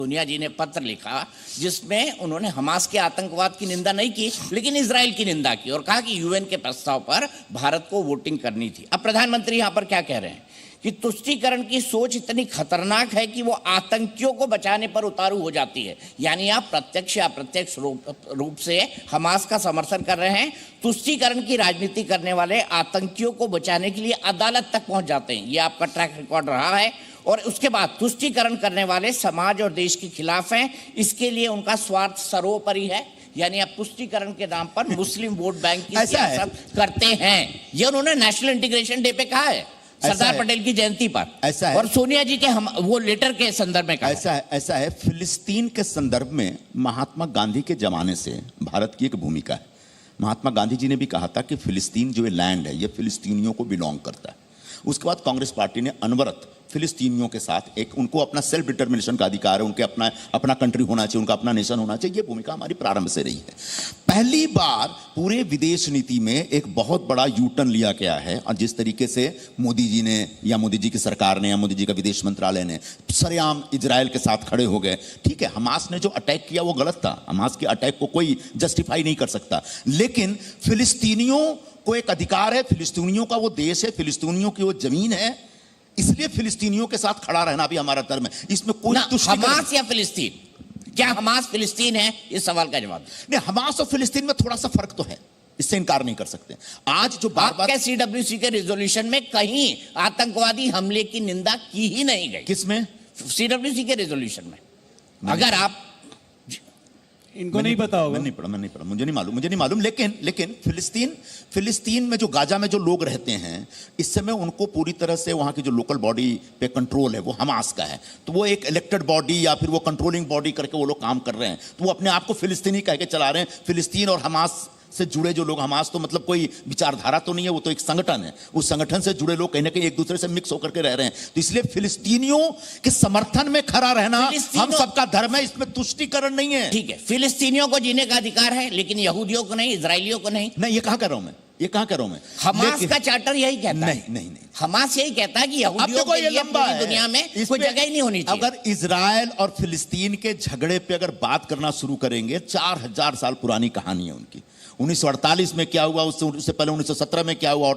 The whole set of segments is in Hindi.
सोनिया जी ने पत्र लिखा जिसमें उन्होंने हमास के आतंकवाद की निंदा नहीं की लेकिन इजराइल की निंदा की और कहा कि यूएन के प्रस्ताव पर भारत को वोटिंग करनी थी। अब प्रधानमंत्री यहां पर क्या कह रहे हैं कि तुष्टीकरण की सोच इतनी खतरनाक है कि वो आतंकियों को बचाने पर उतारू हो जाती है। यानी आप प्रत्यक्ष या अप्रत्यक्ष रूप से हमास का समर्थन कर रहे हैं। तुष्टीकरण की राजनीति करने वाले आतंकियों को बचाने के लिए अदालत तक पहुंच जाते हैं। ये आपका ट्रैक रिकॉर्ड रहा है। और उसके बाद तुष्टीकरण करने वाले समाज और देश के खिलाफ हैं। इसके लिए उनका स्वार्थ सर्वोपरि है। यानी आप तुष्टीकरण के नाम पर मुस्लिम वोट बैंक की सियासत करते हैं। ये उन्होंने नेशनल इंटीग्रेशन डे पे कहा है, सरदार पटेल की जयंती पर। ऐसा है। और सोनिया जी के वो लेटर के संदर्भ में कहा ऐसा है। फिलिस्तीन के संदर्भ में महात्मा गांधी के जमाने से भारत की एक भूमिका है। महात्मा गांधी जी ने भी कहा था कि फिलिस्तीन जो लैंड है ये फिलिस्तीनियों को बिलोंग करता है। उसके बाद कांग्रेस पार्टी ने अनवरत फिलिस्तीनियों के साथ एक उनको अपना सेल्फ डिटर्मिनेशन का अधिकार है, उनके अपना कंट्री होना चाहिए, उनका अपना नेशन होना चाहिए। ये भूमिका हमारी प्रारंभ से रही है। पहली बार पूरे विदेश नीति में एक बहुत बड़ा यू टर्न लिया गया है और जिस तरीके से मोदी जी ने या मोदी जी की सरकार ने या मोदी जी का विदेश मंत्रालय ने सरेआम इजराइल के साथ खड़े हो गए। ठीक है, हमास ने जो अटैक किया वो गलत था। हमास के अटैक को कोई जस्टिफाई नहीं कर सकता, लेकिन फिलिस्तीनियों को एक अधिकार है, फिलिस्तीनियों का वो देश है, फिलिस्तीनियों की वो जमीन है, इसलिए फिलिस्तीनियों के साथ खड़ा रहना भी हमारा धर्म है। इसमें कोई हमास या फिलिस्तीन, क्या हमास फिलिस्तीन है? इस सवाल का जवाब नहीं। हमास और फिलिस्तीन में थोड़ा सा फर्क तो है, इससे इनकार नहीं कर सकते। आज जो बार-बार सीडब्ल्यूसी के रिजोल्यूशन में कहीं आतंकवादी हमले की निंदा की ही नहीं गई। किसमें? सीडब्ल्यूसी के रिजोल्यूशन में। अगर आप इनको नहीं पता होगा। मैं नहीं पढ़ा, मुझे नहीं मालूम। लेकिन फिलिस्तीन में जो गाजा में जो लोग रहते हैं इस समय उनको पूरी तरह से वहां की जो लोकल बॉडी पे कंट्रोल है वो हमास का है। तो वो एक इलेक्टेड बॉडी या फिर वो कंट्रोलिंग बॉडी करके वो लोग काम कर रहे हैं। तो वो अपने आप को फिलिस्तीनी कह के चला रहे हैं। फिलिस्तीन और हमास से जुड़े जो लोग, हमास तो मतलब कोई विचारधारा तो नहीं है, वो तो एक संगठन है। उस संगठन से जुड़े लोग कहीं ना कहीं एक दूसरे से मिक्स होकर के रह रहे हैं। तो इसलिए फिलिस्तीनियों के समर्थन में खड़ा रहना हम सबका धर्म है, इसमें तुष्टीकरण नहीं है। ठीक है, फिलिस्तीनियों को जीने का अधिकार है लेकिन यहूदियों को नहीं, इजरायलियों को नहीं। नहीं, ये कहां कर रहा हूं मैं? हमास का चार्टर यही कहता है। नहीं। हमास यही कहता है कि यहूदियों के लिए पूरी दुनिया में कोई जगह ही नहीं होनी चाहिए। अगर इजराइल और फिलिस्तीन के झगड़े पे अगर बात करना शुरू करेंगे, 4000 साल पुरानी कहानी है उनकी। 1948 में क्या हुआ, उससे पहले 1917 में क्या हुआ,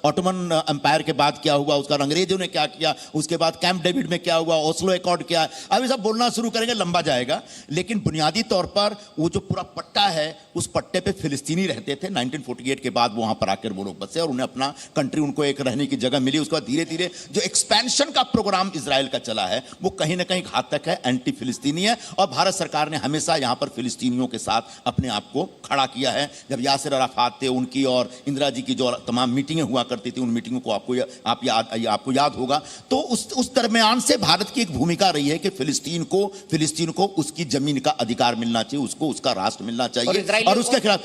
ऑटोमन एम्पायर के बाद क्या हुआ, उसका अंग्रेजों ने क्या किया, उसके बाद कैंप डेविड में क्या हुआ, ओस्लो अकॉर्ड क्या है। अब ये सब बोलना शुरू करेंगे लंबा जाएगा। लेकिन बुनियादी तौर पर वो जो पूरा पट्टा है उस पट्टे पे फिलिस्तीनी रहते थे। 1948 के बाद वहां पर आकर वो लोग बसे और उन्हें अपना कंट्री, उनको एक रहने की जगह मिली। उसके बाद धीरे धीरे जो एक्सपेंशन का प्रोग्राम इजराइल का चला है वो कहीं ना कहीं घातक है, एंटी फिलिस्तीनी है। और भारत सरकार ने हमेशा यहां पर फिलिस्तीनियों के साथ अपने आप को खड़ा किया है। जब यासिर अराफात थे, उनकी और इंदिरा जी की जो तमाम मीटिंगें हुआ करती थी, उन मीटिंगों को आपको याद होगा। तो उस दरमियान से भारत की एक भूमिका रही है कि फिलिस्तीन को उसकी जमीन का अधिकार मिलना चाहिए, उसको उसका राष्ट्र मिलना चाहिए। और उसके खिलाफ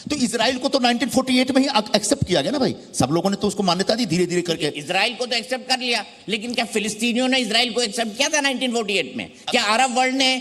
तो इजराइल को तो 1948 में ही एक्सेप्ट किया गया ना भाई। सब लोगों ने तो उसको मान्यता दी धीरे धीरे करके। इजराइल को तो एक्सेप्ट कर लिया, लेकिन क्या फिलिस्तीनियों ने इजराइल को एक्सेप्ट किया था 1948 में? क्या अरब वर्ल्ड ने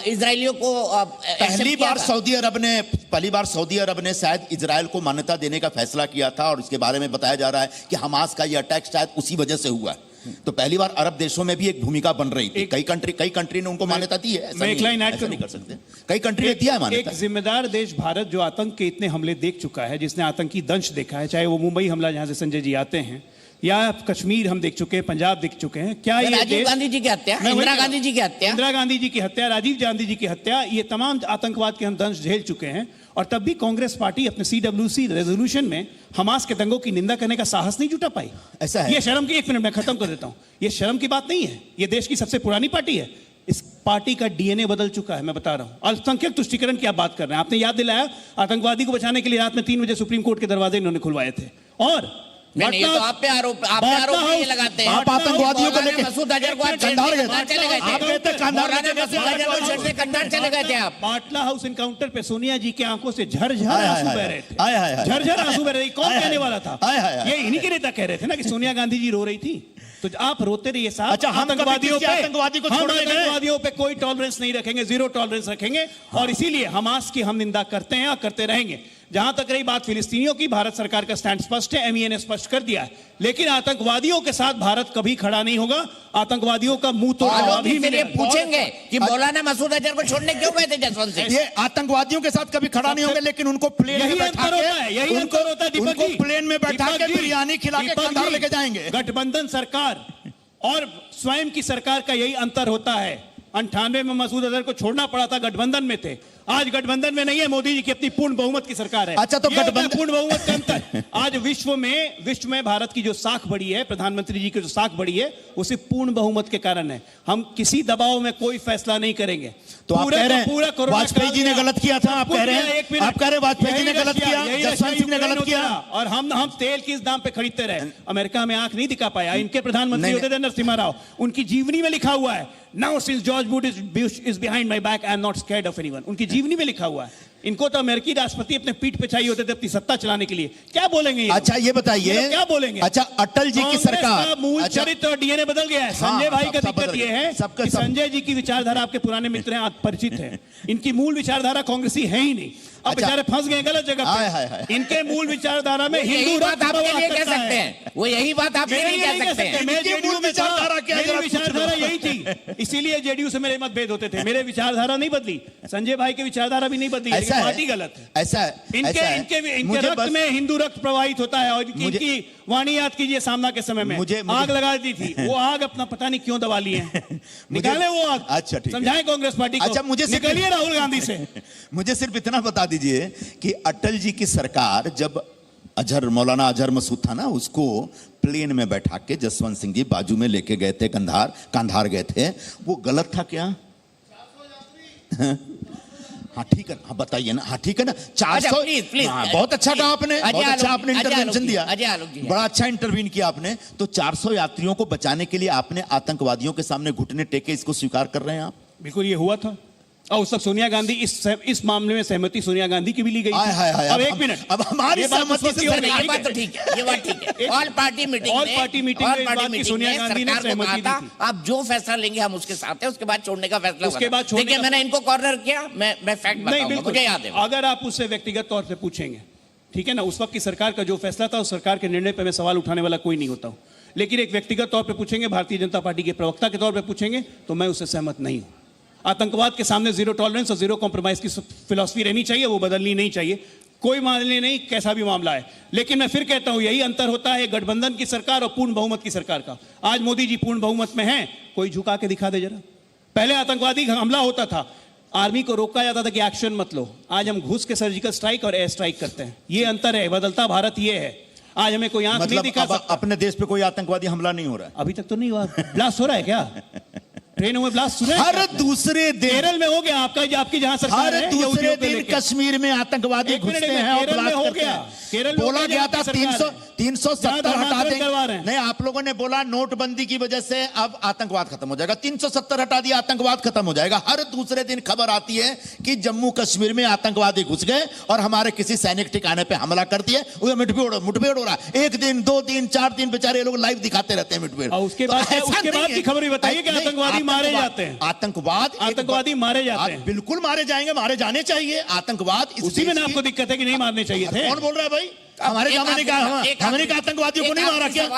इजरायलियों को पहली बार सऊदी अरब ने शायद इजराइल को मान्यता देने का फैसला किया था। और इसके बारे में बताया जा रहा है कि हमास का यह अटैक शायद उसी वजह से हुआ है। तो पहली बार अरब देशों में भी एक भूमिका बन रही थी। कई कंट्री ने उनको मान्यता दी है। मैं एक लाइन ऐड नहीं कर सकते, कई कंट्री ने दिया है मान्यता। एक जिम्मेदार देश भारत जो आतंक के इतने हमले देख चुका है, जिसने आतंकी दंश देखा है, चाहे वो मुंबई हमला जहां से संजय जी आते हैं या कश्मीर हम देख चुके हैं, पंजाब देख चुके हैं। क्या ये राजीव गांधी जी की हत्या, इंदिरा गांधी जी की हत्या, राजीव गांधी जी की हत्या, ये तमाम आतंकवाद के हम दंश झेल चुके हैं। और तब भी कांग्रेस पार्टी अपने सीडब्ल्यूसी रेजोल्यूशन में हमास के दंगों की निंदा करने का साहस नहीं जुटा पाई। ऐसा है। ये शर्म की, 1 मिनट में खत्म कर देता हूं, ये शर्म की बात नहीं है। ये देश की सबसे पुरानी पार्टी है। इस पार्टी का डीएनए बदल चुका है, मैं बता रहा हूं। अल्पसंख्यक तुष्टीकरण की आप बात कर रहे हैं। आपने याद दिलाया, आतंकवादी को बचाने के लिए रात में 3 बजे सुप्रीम कोर्ट के दरवाजे इन्होंने खुलवाए थे। और नहीं, तो आप पे आरोप ये लगाते हैं। आप आतंकवादियों को लेकर मसूद अजहर को कंधार चले गए थे आप। बाटला हाउस एनकाउंटर पे सोनिया जी की आंखों से झरझर आंसू बह रहे थे। झरझर आंसू बह रहे थे। कौन कहने वाला था? ये इन्हीं के नेता कह रहे थे ना कि सोनिया गांधी जी रो रही थी। तो आप रोते रहिए साहब। अच्छा, आतंकवादियों पे कोई टॉलरेंस नहीं रखेंगे, 0 टॉलरेंस रखेंगे। और इसीलिए हमास की हम निंदा करते हैं और करते रहेंगे। जहां तक रही बात फिलिस्तीनियों की, भारत सरकार का स्टैंड स्पष्ट है, MEA ने स्पष्ट कर दिया है, लेकिन आतंकवादियों के साथ भारत कभी खड़ा नहीं होगा। आतंकवादियों का मुंह तो लोग फिर ये पूछेंगे कि मौलाना मसूद अजहर को छोड़ने क्यों गए थे जसवंत सिंह? ये आतंकवादियों के साथ कभी खड़ा नहीं होंगे, लेकिन उनको प्लेन में बैठा के उनको प्लेन में बैठा के बिरयानी खिला के कंधार लेके जाएंगे। गठबंधन सरकार और स्वयं की सरकार का यही अंतर होता है। 98 में मसूद अजहर को छोड़ना पड़ा था, गठबंधन में थे, आज गठबंधन में नहीं है, मोदी जी की अपनी पूर्ण बहुमत की सरकार है। अच्छा, तो गठबंधन पूर्ण बहुमत का अंतर। आज विश्व में भारत की जो साख बढ़ी है, प्रधानमंत्री जी की जो साख बढ़ी है, वो सिर्फ पूर्ण बहुमत के कारण है। हम किसी दबाव में कोई फैसला नहीं करेंगे। तो आप कह रहे हैं वाजपेयी जी ने गलत किया था, आप कह रहे हैं वाजपेयी जी ने गलत किया, जसवंत सिंह ने गलत किया, और हम तेल किस दाम पे खरीदते रहे, अमेरिका में आंख नहीं दिखा पाया। इनके प्रधानमंत्री होते थे नरसिम्हा राव, उनकी जीवनी में लिखा हुआ है, now since George Bush is behind my back I am not scared of anyone. उनकी जीवनी में लिखा हुआ है। इनको तो अमेरिकी राष्ट्रपति अपने पीठ पे चाहिए होते थे अपनी सत्ता चलाने के लिए। क्या बोलेंगे ये? अच्छा, ये बताइए क्या बोलेंगे? अच्छा, अटल जी की सरकार, मूल चरित्र और डीएनए बदल गया है। संजय भाई का दिक्कत ये है कि संजय जी की विचारधारा आपके पुराने मित्र हैं, आप परिचित हैं। इनकी मूल विचारधारा कांग्रेसी है ही नहीं। अब बेचारे फंस गए गलत जगह पे। इनके मूल विचारधारा में हिंदू बात आपके लिए कह सकते हैं, वो यही बात आपके लिए कह सकते हैं। मैं जेडीयू में था, मेरी विचारधारा यही थी, इसीलिए जेडीयू से मेरे मतभेद होते थे। मेरे विचारधारा नहीं बदली, संजय भाई की विचारधारा भी नहीं बदली, लेकिन पार्टी गलत है। ऐसा है, इनके रक्त में हिंदू रक्त प्रवाहित होता है। और इनकी वाणी याद कीजिए, सामना के समय में आग लगा दी थी, वो आग अपना पता नहीं क्यों दबा लिए हैं। निकाले वो आग। अच्छा, ठीक है, समझाएं कांग्रेस पार्टी को। अच्छा, मुझे निकलिए राहुल गांधी से। मुझे सिर्फ इतना बता दीजिए कि अटल जी की सरकार जब मौलाना अजहर मसूद था ना, उसको प्लेन में बैठा के जसवंत सिंह जी बाजू में लेके गए थे, कंधार गए थे, वो गलत था क्या? हाँ ठीक है, हाँ बताइए ना। हाँ ठीक है ना, 400 प्लीज बहुत अच्छा कहा आपने, बहुत अच्छा आपने इंटरवेंशन दिया, जी बड़ा अच्छा इंटरवीन किया आपने। तो 400 यात्रियों को बचाने के लिए आपने आतंकवादियों के सामने घुटने टेके, इसको स्वीकार कर रहे हैं आप? बिल्कुल, ये हुआ था। और उस तक सोनिया गांधी इस मामले में सहमति सोनिया गांधी की भी ली गई थी। अब एक मिनट, अब हमारी सहमति से ये बात तो ठीक है, ये बात ठीक है। ऑल पार्टी मीटिंग में सोनिया गांधी ने सहमति दी थी। आप जो फैसला लेंगे हम उसके साथ हैं, उसके बाद छोड़ने का फैसला उसके बाद देखिए, मैंने इनको कॉर्नर किया, मैं फैक्ट बताऊंगा, मुझे याद है। अगर आप उससे व्यक्तिगत तौर से पूछेंगे, ठीक है ना, उस वक्त की सरकार का जो फैसला था, उस सरकार के निर्णय पर मैं सवाल उठाने वाला कोई नहीं होता हूं, लेकिन एक व्यक्तिगत तौर पर पूछेंगे, भारतीय जनता पार्टी के प्रवक्ता के तौर पर पूछेंगे, तो मैं उससे सहमत नहीं हूं। आतंकवाद के सामने जीरो टॉलरेंस और जीरो कॉम्प्रोमाइज की फिलॉसफी रहनी चाहिए, वो बदलनी नहीं चाहिए, कोई मामले नहीं, कैसा भी मामला है। लेकिन मैं फिर कहता हूं, यही अंतर होता है गठबंधन की सरकार और पूर्ण बहुमत की सरकार का। आज मोदी जी पूर्ण बहुमत में हैं, कोई झुका के दिखा दे जरा। पहले आतंकवादी हमला होता था, आर्मी को रोका जाता था कि एक्शन मत लो, आज हम घुस के सर्जिकल स्ट्राइक और एयर स्ट्राइक करते हैं। ये अंतर है, बदलता भारत ये है। आज हमें कोई आंख नहीं दिखा सकता। अपने देश पे कोई आतंकवादी हमला नहीं हो रहा है अभी तक, तो नहीं हुआ। ब्लास्ट हो रहा है क्या? ट्रेनों में ब्लास्ट सुने? हर दूसरे दिन केरल में हो गया, आपकी जहां सरकार है, हर दूसरे दिन कश्मीर में आतंकवादी घुसते हैं और ब्लास्ट करते हैं। केरल बोला गया था 370 हटा देंगे, नहीं, आप लोगों ने बोला नोटबंदी की वजह से अब आतंकवाद खत्म हो जाएगा, 370 हटा दिया, आतंकवाद खत्म हो जाएगा। हर दूसरे दिन खबर आती है कि जम्मू कश्मीर में आतंकवादी घुस गए और हमारे किसी सैनिक ठिकाने पे हमला कर दिए, मुठभेड़ हो रहा है। 1 दिन 2 दिन 4 दिन बेचारे लोग लाइव दिखाते रहते हैं मुठभेड़। उसके बाद की खबर भी बताइए कि आतंकवादी मारे जाते हैं। आतंकवादी मारे जाते हैं, बिल्कुल मारे जाएंगे, मारे जाने चाहिए। आतंकवाद उसी में आपको दिक्कत है कि नहीं मारने चाहिए थे। कौन बोल रहा है भाई? हमारे आतंकवादियों को नहीं मारा क्या?